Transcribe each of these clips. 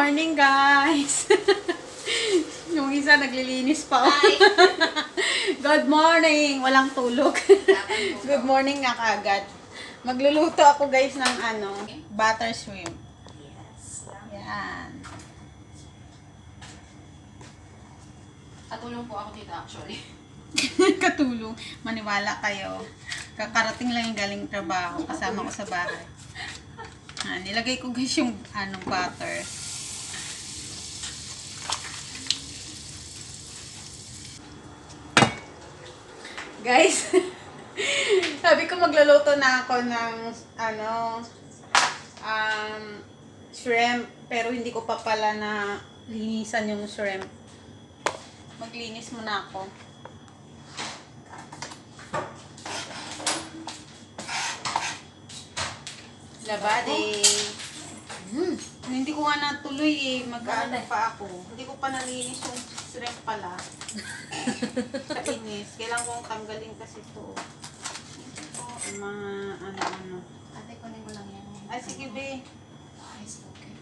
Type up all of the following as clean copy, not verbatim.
morning, guys! Yung isa naglilinis pa. Hi! Good morning! Walang tulog. Good morning nga kaagad. Magluluto ako, guys, ng butter shrimp. Yes. Yan. Katulong po ako dito actually. Katulong. Maniwala kayo. Kakarating lang yung galing trabaho. Kasama ko sa bahay. Nilagay ko, guys, yung butter. Guys, sabi ko magluluto na ako ng shrimp, pero hindi ko pa pala na linisan yung shrimp. Maglinis muna ako. Labade. Hindi ko nga natuloy eh. Mag-ano pa ako. Hindi ko pa nalinis yung shrimp pala. Kainis. Kailangan kong tanggalin kasi ito. Ito, mga ano. Ate, kunin mo lang yan. Ay, sige be. Yes, okay.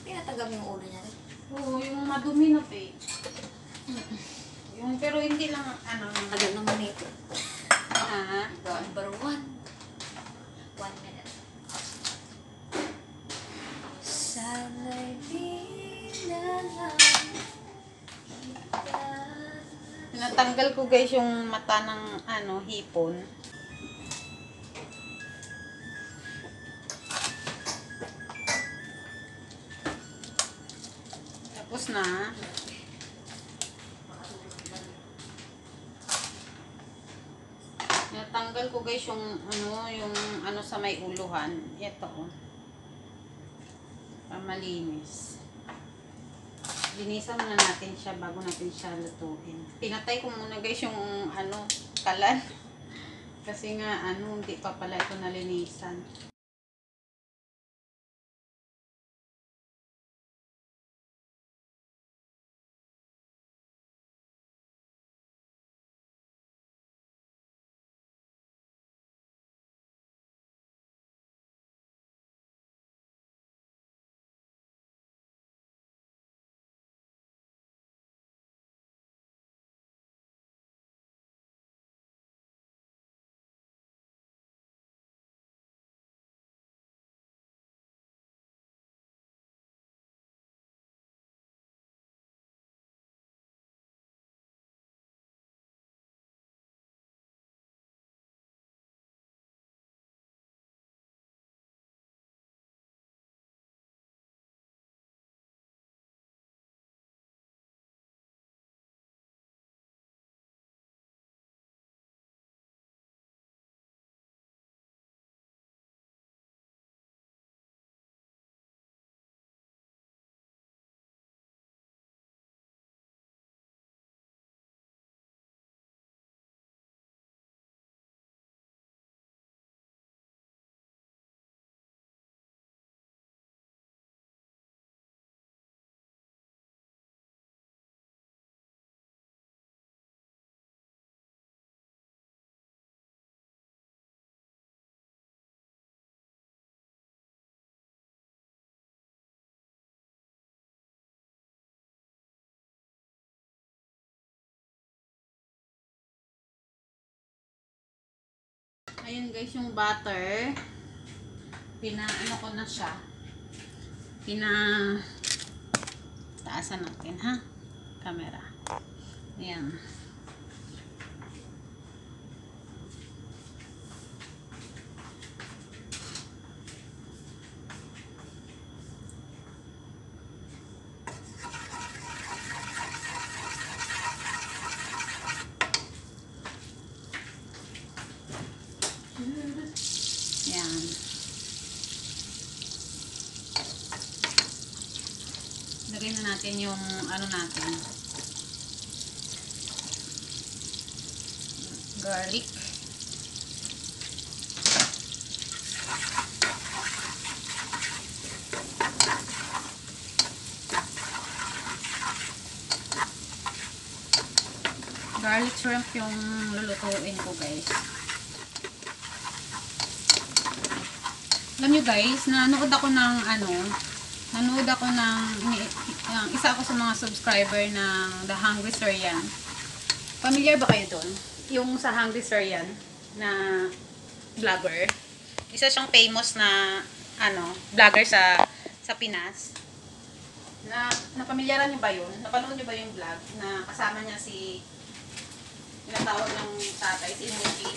Pinatagam yung ulo niya. Oo, yung madumi na pe. Yung, pero hindi lang Tagal naman ito. Number 1 minute. Sana'y di na lang Natanggal ko, guys, yung mata ng hipon. Tapos na. Natanggal ko, guys, yung sa may uluhan. Ito, oh. Malinis. Linisan muna natin siya bago natin siya lutuin. Pinatay ko muna, guys, yung kalan. Kasi nga hindi pa pala ito nalinisan. Ayun, guys, yung butter. Ko na siya. Taasan natin, ha? Camera. Ayan. Ayan. Lagay na natin yung natin. Garlic. Garlic shrimp yung lulutuin ko, guys. Alam nyo, guys, nanood ako ng nanood ako isa ako sa mga subscriber ng The Hungry Syrian. Familiar ba kayo doon? Yung sa Hungry Syrian na vlogger. Isa siyang famous na vlogger sa Pinas. Napamilyaran niyo ba yun? Napanood niyo ba yung vlog na kasama niya si tinatawag ng tatay, si Muti?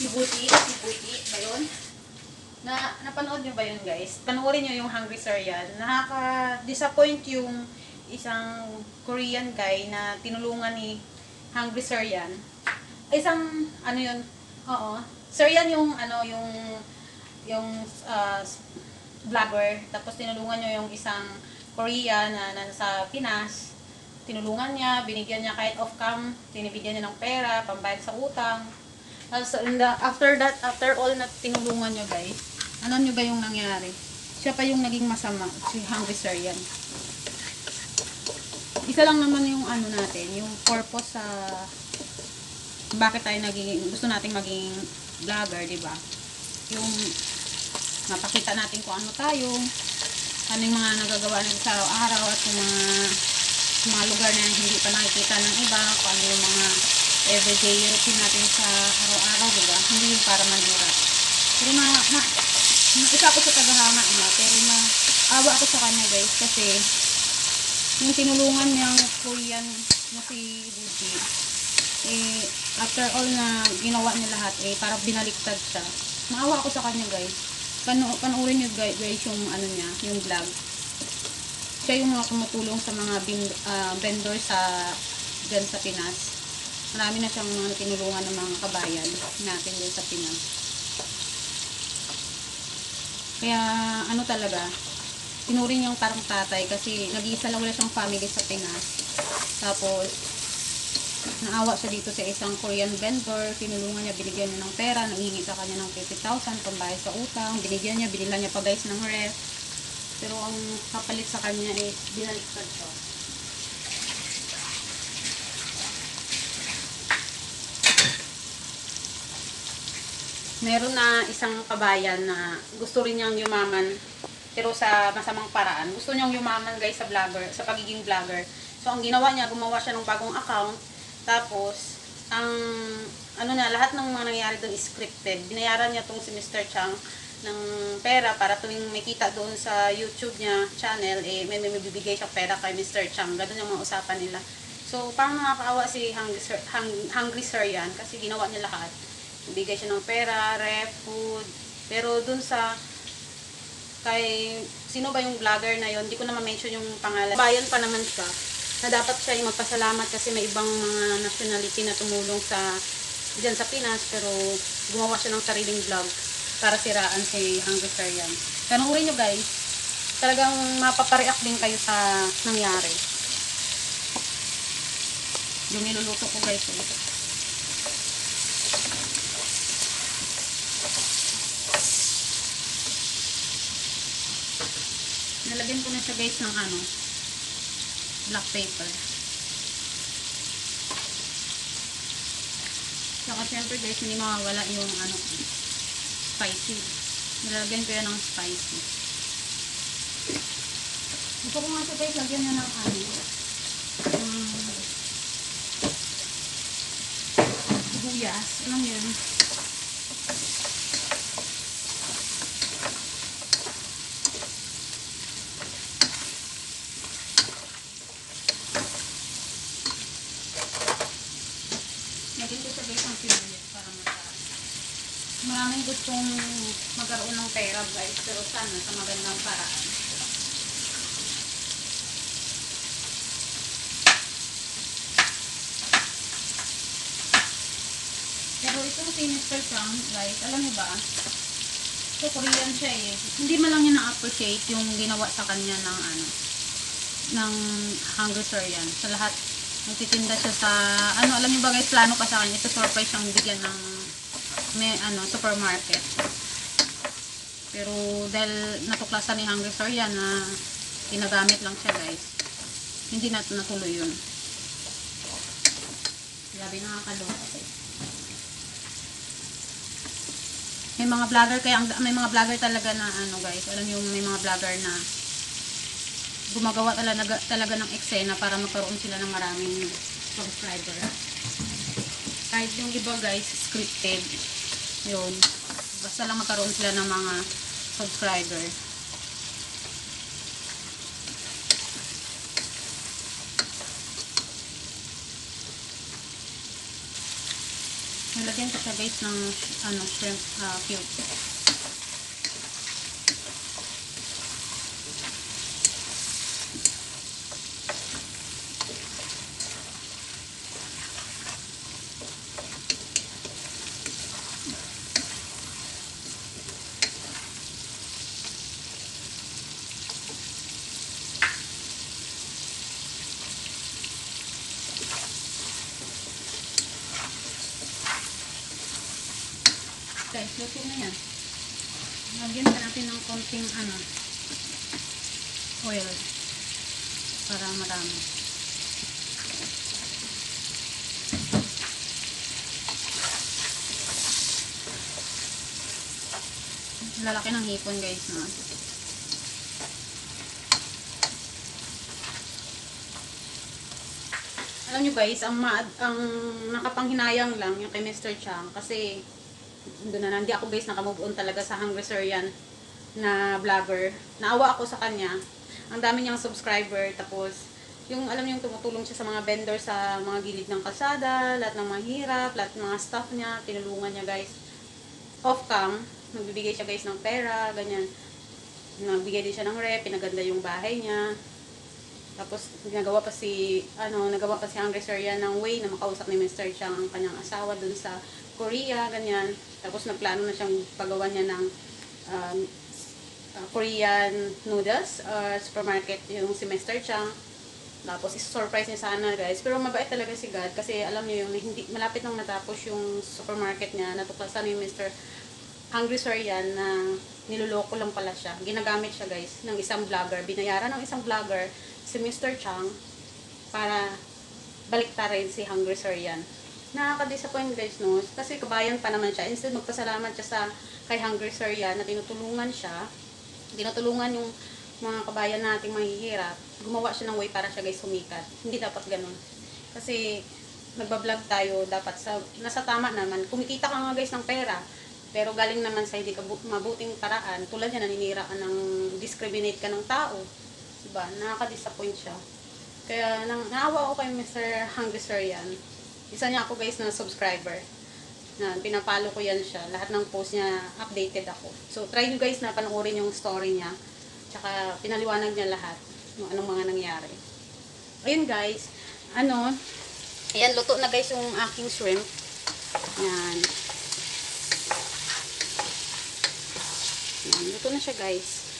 Si Buti ba yun? Napanood niyo ba yun, guys? Panoorin niyo yung Hungry Syrian. Nakaka-disappoint yung isang Korean guy na tinulungan ni Hungry Syrian. Isang yun? Oo. Syrian yung vlogger. Tapos tinulungan niyo yung isang Korea na nasa Pinas. Tinulungan niya, binigyan niya kahit off-cam, tinibigyan niya ng pera, pambayad sa utang. After all na tinulungan niyo, guys, ano niyo ba yung nangyari? Siya pa yung naging masama, si Hungry Syrian. Isa lang naman yung natin, yung purpose sa bakit tayo gusto nating maging vlogger, di ba? Yung mapakita natin kung ano tayo, ano yung mga nagagawa natin sa araw-araw at yung mga lugar na hindi pa nakikita ng iba, kung ano yung mga everyday routine natin sa araw-araw, diba? Hindi yung para manira. Pero isa ako sa tagahanga niya, pero awa ako sa kanya, guys, kasi yung tinulungan niyang Korean na si Buji, after all na ginawa niya lahat, parang binaliktad siya. Maawa ako sa kanya, guys. Panoorin niyo guys yung niya, yung vlog. Siya yung mga tumutulong sa mga vendor dyan sa Pinas. Marami na siyang mga tinulungan ng mga kabayan natin dyan sa Pinas. Kaya talaga, tinuring niyang parang tatay kasi nag-iisa lang wala siyang family sa Pinas. Tapos naawa siya dito sa isang Korean vendor, tinulungan niya, binigyan niya ng pera, nangingi sa kanya ng 50,000 pambayad sa utang, binigyan niya, binila niya pa guys ng ref. Pero ang kapalit sa kanya is binaliktad siya. Meron na isang kabayan na gusto rin niyang yumaman, pero sa masamang paraan. Gusto niyang yumaman guys sa pagiging vlogger. So ang ginawa niya, gumawa siya ng bagong account. Tapos, lahat ng mga nangyayari doon is scripted. Binayaran niya tong si Mr. Chang ng pera para tuwing may kita doon sa YouTube niya channel, may bibigay siya pera kay Mr. Chang. Ganun yung mga usapan nila. So, parang nakakaawa si Hungry Syrian kasi ginawa niya lahat. Bibigay siya ng pera, ref, food. Pero doon kay sino ba yung vlogger na yon? Hindi ko na ma-mention yung pangalan. Bayan pa naman siya na dapat siya yung magpasalamat kasi may ibang mga nationality na tumulong dyan sa Pinas, pero gumawa siya ng sariling vlog para siraan si Hungry Syrian. Panoorin nyo guys, talagang mapapareact din kayo sa nangyari. Yung niluluto ko guys. Nalagyan ko na siya guys ng black pepper. Saka syempre guys, hindi mawawala yung spicy. Nilagyan ko yan ng spicy. Gusto ko nga siya guys, lagyan niya ng sibuyas. Alam yun. Lagyan ko siya guys ng sibuyas para masarap. Maraming gustong magkaroon ng pera guys, pero sana sa magandang paraan. Pero ito si Mr. Chang guys, alam niyo ba? So Korean siya eh. Hindi man lang niya na-appreciate yung ginawa sa kanya ng Hungry Syrian. Sa lahat, nagtitinda siya sa, alam niyo ba guys, plano pa sa kanya, ito surprise siyang bigyan ng supermarket. Pero dahil natuklasan ni Hungry Syrian na ginagamit lang siya guys, hindi na natuloy yun. Grabe, nakakaloka guys. May mga vlogger talaga na guys, alam niyo may mga vlogger na gumagawa talaga ng eksena para magkaroon sila ng maraming subscriber. Kahit yung iba guys, scripted. Yun. Basta lang magkaroon sila ng mga subscriber. Nilagyan ko siya guys ng shrimp cube. Guys, luto na yan. Lagyan pa natin ng konting oil para marami. Lalaki ng hipon guys na. Alam nyo guys, ang nakapanghinayang lang yung kay Mr. Chang kasi doon na hindi ako guys nakamove on talaga sa Hungry Sir yan na vlogger. Naawa ako sa kanya. Ang dami niyang subscriber. Tapos, yung alam niyo yung tumutulong siya sa mga vendor sa mga gilid ng kalsada, lahat ng mahirap, lahat ng mga staff niya, tinulungan niya guys. Off cam, nagbibigay siya guys ng pera, ganyan. Nagbigay din siya ng rep, pinaganda yung bahay niya. Tapos, nagawa pa si Hungry Sir yan ng way na makausap ni Mr. Chang ang kanyang asawa dun sa Korea, ganyan. Tapos nagplano na siyang paggawa niya ng Korean noodles supermarket yung si Mr. Chang. Tapos surprise niya sana guys. Pero mabait talaga si God kasi alam niyo yung hindi malapit nang matapos yung supermarket niya, natuklasan ni Mr. Hungry Sir yan na niloloko lang pala siya. Ginagamit siya guys ng isang vlogger. Binayaran ng isang vlogger si Mr. Chang para baliktarin si Hungry Sir yan. Nakaka-disappoint guys, no? Kasi kabayan pa naman siya. Instead, magpasalamat siya kay Hungry Sir yan na tinutulungan siya. Tinutulungan yung mga kabayan nating mahihirap. Gumawa siya ng way para siya guys sumikat. Hindi dapat ganun. Kasi nagbablog tayo, dapat nasa tama naman. Kumikita ka nga guys ng pera. Pero galing naman sa hindi mabuting paraan. Tulad yan, naninira ka discriminate ka ng tao. Diba? Nakaka-disappoint siya. Kaya naawa ako kay Mr. Hungry Sir yan. Isa niya ako guys na subscriber. Na pinapalo ko yan siya. Lahat ng post niya, updated ako. So, try nyo guys na panoorin yung story niya. Tsaka, pinaliwanag niya lahat. Yung anong mga nangyari. Ayun guys. Ayan, luto na guys yung aking shrimp. Yan. Yan, luto na siya guys.